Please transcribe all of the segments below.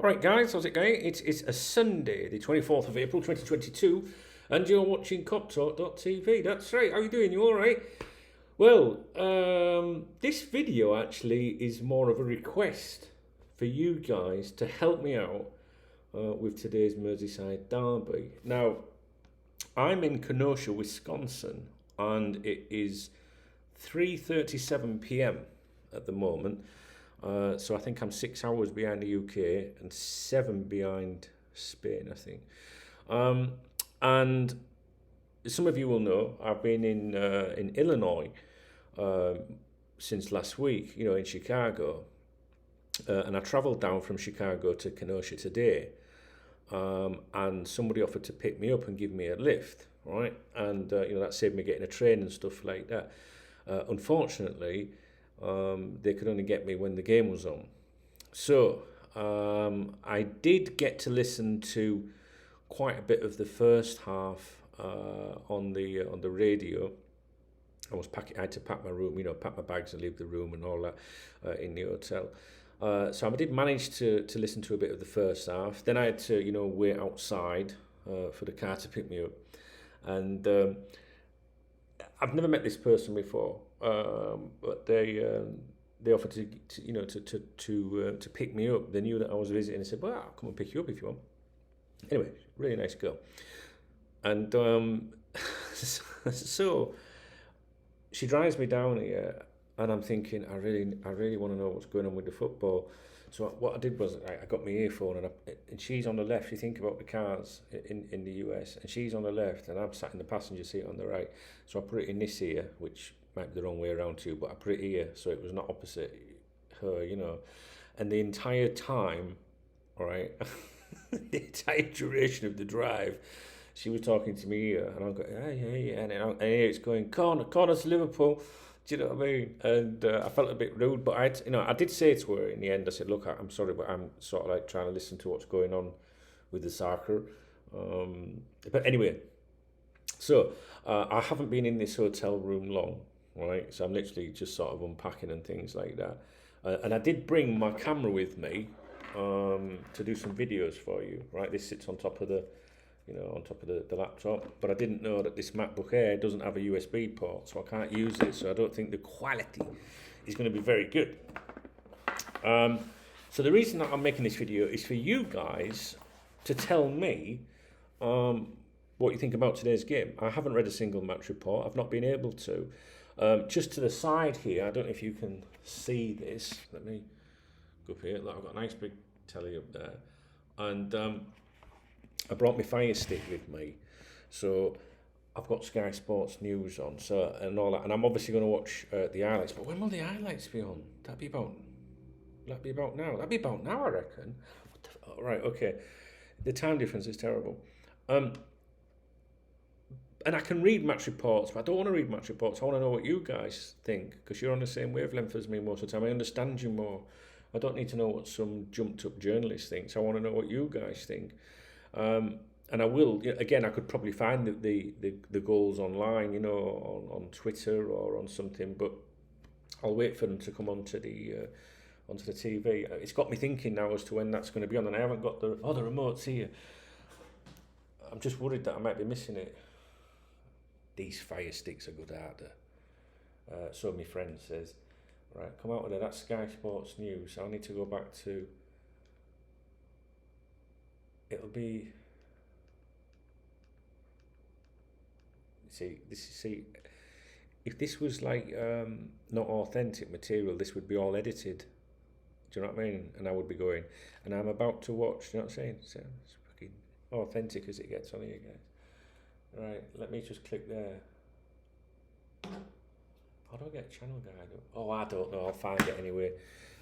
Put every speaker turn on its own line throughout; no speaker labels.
All right, guys, how's it going? It's a Sunday, the 24th of April, 2022, and you're watching KopTalk.tv. That's right. How you doing? You all right? Well, this video actually is more of a request for you guys to help me out with today's Merseyside derby. Now, I'm in Kenosha, Wisconsin, and it is 3:37 p.m. at the moment. So I think I'm 6 hours behind the UK and 7 behind Spain, I think. And some of you will know I've been in Illinois since last week, in Chicago. And I travelled down from Chicago to Kenosha today. And somebody offered to pick me up and give me a lift, right? And, that saved me getting a train and stuff like that. Unfortunately, they could only get me when the game was on. So I did get to listen to quite a bit of the first half on the radio. I had to pack my room, pack my bags and leave the room and all that in the hotel. So I did manage to listen to a bit of the first half. Then I had to, wait outside for the car to pick me up. And I've never met this person before, but they offered to pick me up. They knew that I was visiting and said, "Well, I'll come and pick you up if you want." Anyway, really nice girl. And so she drives me down here, and I'm thinking, I really want to know what's going on with the football. So what I did was I got my earphone, and she's on the left. You think about the cars in the US, and she's on the left, and I'm sat in the passenger seat on the right. So I put it in this ear, which might be the wrong way around too, but I put it here so it was not opposite her, And the entire time, all right, the entire duration of the drive, she was talking to me here, and I'm going, hey, and here it's going, corner to Liverpool. Do you know what I mean? And I felt a bit rude, but I did say to her in the end, I said, look, I'm sorry, but I'm sort of like trying to listen to what's going on with the soccer. But anyway, so I haven't been in this hotel room long, right? So I'm literally just sort of unpacking and things like that. And I did bring my camera with me to do some videos for you, right? This sits on top of the laptop, but I didn't know that this MacBook Air doesn't have a USB port, so I can't use it, so I don't think the quality is going to be very good. So the reason that I'm making this video is for you guys to tell me what you think about today's game. I haven't read a single match report. I've not been able to. Just to the side here, I don't know if you can see this. Let me go up here. Look, I've got a nice big telly up there. And I brought my Fire Stick with me, so I've got Sky Sports News on, and all that, and I'm obviously going to watch the highlights. But when will the highlights be on? That'd be about now. That'd be about now, I reckon. Right, okay. The time difference is terrible. And I can read match reports, but I don't want to read match reports. I want to know what you guys think, because you're on the same wavelength as me most of the time. I understand you more. I don't need to know what some jumped-up journalist thinks. I want to know what you guys think. And I will, again, I could probably find the goals online, on Twitter or on something, but I'll wait for them to come onto the TV. It's got me thinking now as to when that's going to be on, and I haven't got the remote's here. I'm just worried that I might be missing it. These Fire Sticks are good, aren't they? So my friend says, right, come out of there, that's Sky Sports News. I need to go back to, it'll be, see, if this was like not authentic material, this would be all edited. Do you know what I mean? And I would be going, and I'm about to watch, you know what I'm saying? So it's fucking authentic as it gets on here, guys. Right, let me just click there. How do I get a channel guide up? Oh, I don't know, I'll find it anyway.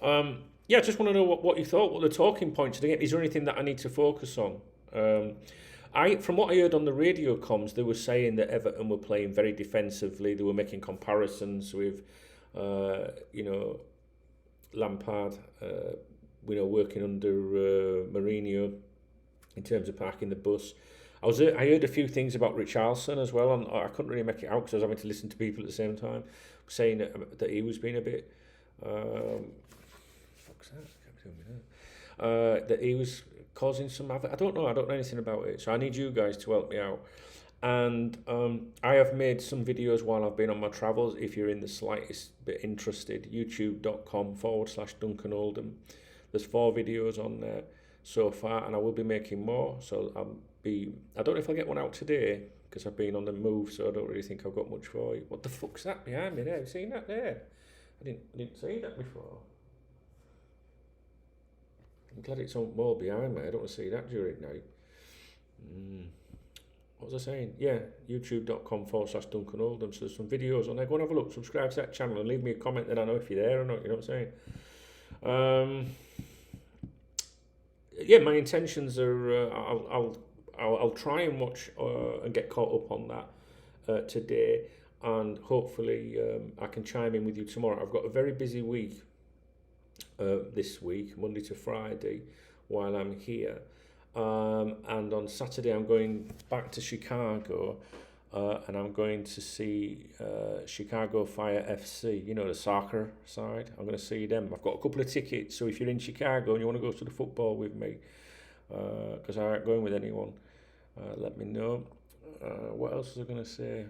Yeah, I just want to know what you thought, what the talking points of the game. Is there anything that I need to focus on? From what I heard on the radio comms, they were saying that Everton were playing very defensively. They were making comparisons with, Lampard, working under Mourinho in terms of parking the bus. I heard a few things about Richarlison as well, and I couldn't really make it out because I was having to listen to people at the same time saying that he was being a bit. Fuck's that? that he was causing some havoc. I don't know. I don't know anything about it. So I need you guys to help me out. And I have made some videos while I've been on my travels. If you're in the slightest bit interested, youtube.com/Duncan Oldham. There's 4 videos on there so far, and I will be making more. So I don't know if I'll get one out today because I've been on the move, so I don't really think I've got much for you. What the fuck's that behind me there? Have you seen that there? I didn't see that before. I'm glad it's on more behind me. I don't want to see that during night. What was I saying? Yeah, youtube.com/Duncan Oldham. So there's some videos on there. Go and have a look. Subscribe to that channel and leave me a comment that I know if you're there or not. You know what I'm saying? Yeah, my intentions are. I'll try and watch and get caught up on that today, and hopefully I can chime in with you tomorrow. I've got a very busy week this week, Monday to Friday, while I'm here. And on Saturday I'm going back to Chicago, and I'm going to see Chicago Fire FC, you know, the soccer side. I'm going to see them. I've got a couple of tickets, so if you're in Chicago and you want to go to the football with me, because I ain't going with anyone, let me know. What else was I going to say?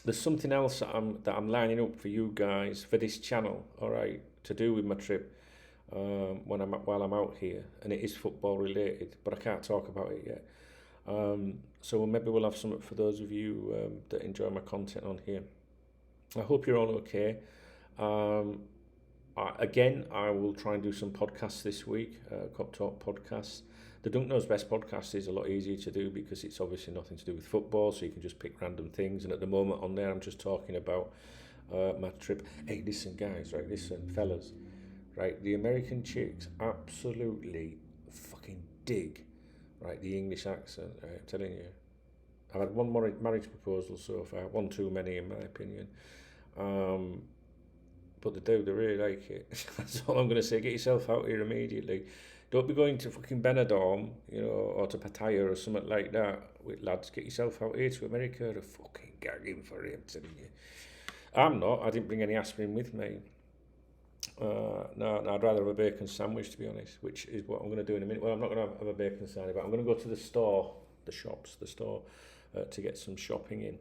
There's something else that I'm lining up for you guys for this channel, all right, to do with my trip. While I'm out here, and it is football related, but I can't talk about it yet. So maybe we'll have something for those of you that enjoy my content on here. I hope you're all okay. Again, I will try and do some podcasts this week, KopTalk podcasts. The Dunk Knows Best podcast is a lot easier to do because it's obviously nothing to do with football, so you can just pick random things. And at the moment on there, I'm just talking about my trip. Hey, listen, guys, right? Listen, fellas. Right, the American chicks absolutely fucking dig, right, the English accent, right, I'm telling you. I've had one more marriage proposal so far, one too many in my opinion, but they really like it. That's all I'm going to say. Get yourself out here immediately. Don't be going to fucking Benidorm, you know, or to Pattaya or something like that with lads. Get yourself out here to America. They're fucking gagging for it, I'm telling you. I'm not. I didn't bring any aspirin with me. No, I'd rather have a bacon sandwich, to be honest, which is what I'm going to do in a minute. Well, I'm not going to have a bacon sandwich, but I'm going to go to the store to get some shopping in.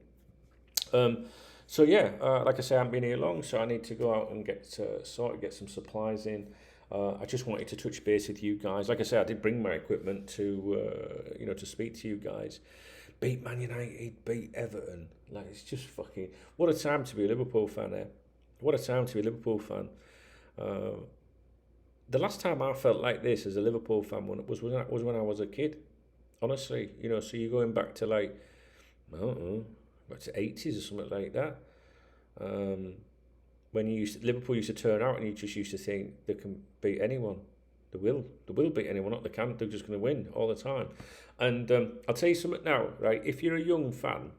So yeah, like I say, I haven't been here long, so I need to go out and get some supplies in. I just wanted to touch base with you guys. Like I say, I did bring my equipment to speak to you guys. Beat Man United, beat Everton. Like, it's just fucking, what a time to be a Liverpool fan, eh? What a time to be a Liverpool fan. The last time I felt like this as a Liverpool fan was when I was a kid. Honestly, you know, so you're going back to like, I don't know, back to 80s or something like that. When Liverpool used to turn out and you just used to think they can beat anyone. They will beat anyone, not they can't. They're just going to win all the time. And I'll tell you something now, right? If you're a young fan,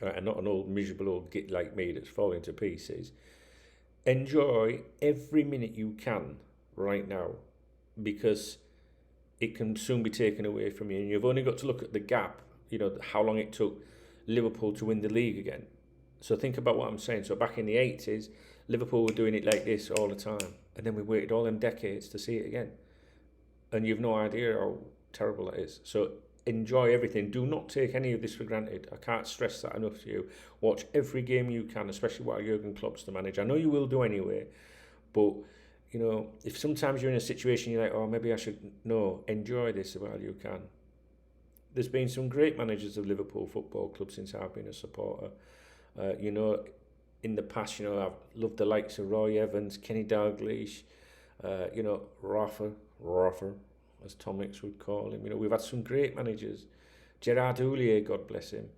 right, and not an old miserable old git like me that's falling to pieces, enjoy every minute you can right now, because it can soon be taken away from you, and you've only got to look at the gap, you know, how long it took Liverpool to win the league again. So think about what I'm saying. So back in the 80s, Liverpool were doing it like this all the time, and then we waited all them decades to see it again, and you've no idea how terrible that is. So enjoy everything. Do not take any of this for granted. I can't stress that enough to you. Watch every game you can, especially while Jurgen Klopp's the manager. I know you will do anyway, but you know, if sometimes you're in a situation you're like, oh, maybe I should, no, enjoy this while you can. There's been some great managers of Liverpool Football Club since I've been a supporter. You know, in the past, you know, I've loved the likes of Roy Evans, Kenny Dalglish, you know, Rafa, as Tom Hicks would call him. You know, we've had some great managers. Gerard Houllier, God bless him.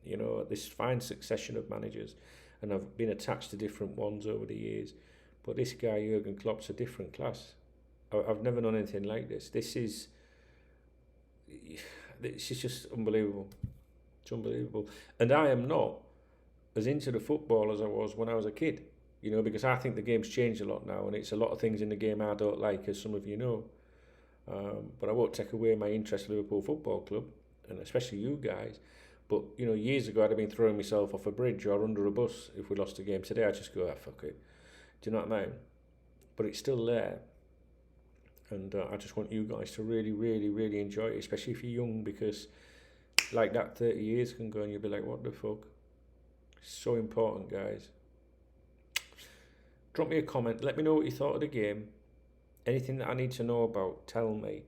You know, this fine succession of managers, and I've been attached to different ones over the years. But this guy, Jurgen Klopp's a different class. I've never known anything like this. This is just unbelievable. It's unbelievable. And I am not as into the football as I was when I was a kid, you know, because I think the game's changed a lot now, and it's a lot of things in the game I don't like, as some of you know. But I won't take away my interest in Liverpool Football Club, and especially you guys. But, you know, years ago I'd have been throwing myself off a bridge or under a bus if we lost a game. Today I just go, fuck it. Do you know what I mean? but it's still there. And I just want you guys to really, really, really enjoy it, especially if you're young, because like that 30 years can go and you'll be like, what the fuck? It's so important, guys. Drop me a comment. Let me know what you thought of the game. Anything that I need to know about, tell me.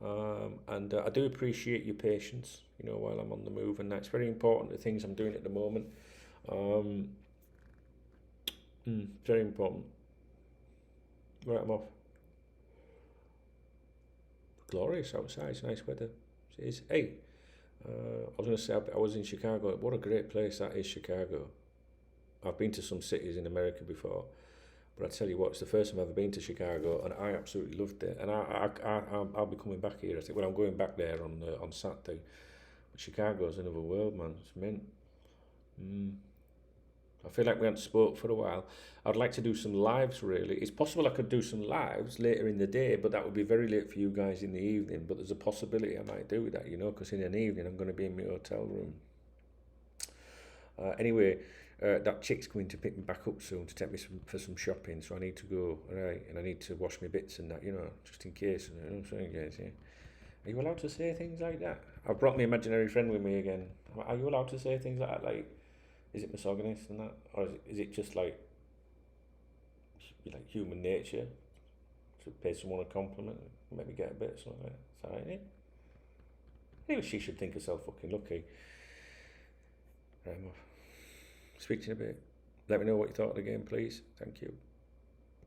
And I do appreciate your patience, you know, while I'm on the move, and that's very important, the things I'm doing at the moment. Very important. Right, I'm off. Glorious outside, it's nice weather. It is. Hey, I was going to say I was in Chicago. What a great place that is, Chicago. I've been to some cities in America before, but I tell you what, it's the first time I've ever been to Chicago, and I absolutely loved it. And I'll be coming back here. I think. Well, I'm going back there on Saturday. But Chicago's another world, man. It's mint. I feel like we haven't spoke for a while. I'd like to do some lives, really. It's possible I could do some lives later in the day, but that would be very late for you guys in the evening. But there's a possibility I might do that, you know, because in an evening I'm going to be in my hotel room. Anyway, that chick's going to pick me back up soon to take me for some shopping, so I need to go, right, and I need to wash my bits and that, you know, just in case. You know what I'm saying, guys? Yeah. Are you allowed to say things like that? I've brought my imaginary friend with me again. Are you allowed to say things like that? Like, is it misogynist and that, or is it just like human nature to pay someone a compliment, maybe get a bit, something like that? Is that right? Yeah? Maybe she should think herself fucking lucky. Right, I'm off. Speak to you in a bit. Let me know what you thought of the game, please. Thank you.